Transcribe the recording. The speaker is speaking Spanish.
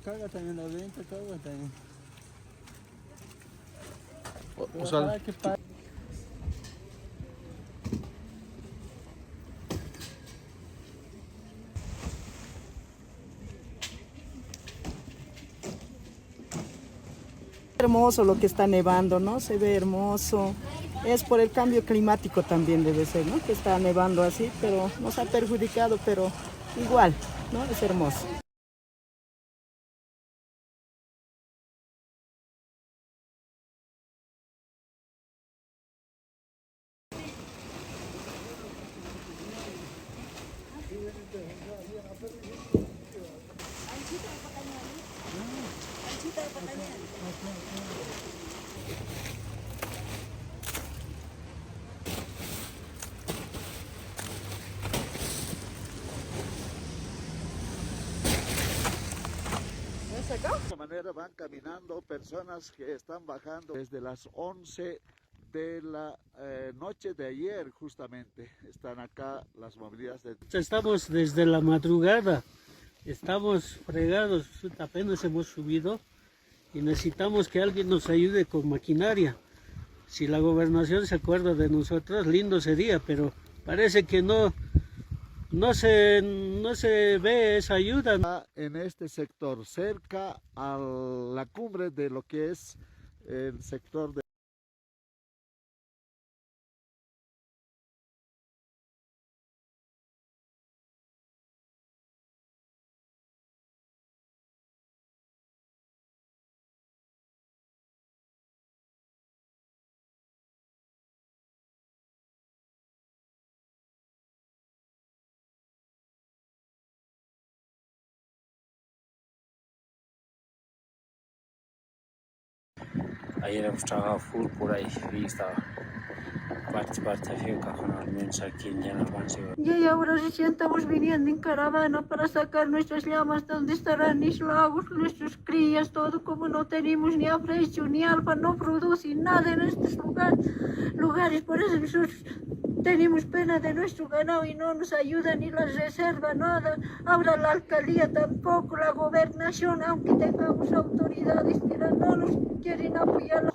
caga también, la venta caga también. O sea, hermoso lo que está nevando, ¿no? Se ve hermoso. Es por el cambio climático también debe ser, ¿no? Que está nevando así, pero nos ha perjudicado, pero igual, ¿no? Es hermoso. De esta manera van caminando personas que están bajando desde las 11 de la noche de ayer justamente. Están acá las movilidades de... Estamos desde la madrugada, estamos fregados, apenas hemos subido y necesitamos que alguien nos ayude con maquinaria. Si la gobernación se acuerda de nosotros, lindo sería, pero parece que no se ve esa ayuda. En este sector, cerca a la cumbre de lo que es el sector de... Ayer hemos trabajado full por ahí y estaba parte física con al menos aquí en Llanavancio. Y ahora recién estamos viniendo en caravana para sacar nuestras llamas donde estarán mis lagos, nuestras crías, todo como no tenemos ni aprecio ni alfa, no producen nada en estos lugares, por eso nosotros tenemos pena de nuestro ganado y no nos ayuda ni la reserva, nada. Ahora la alcaldía tampoco, la gobernación, aunque tengamos autoridades, mira, no nos quieren apoyar.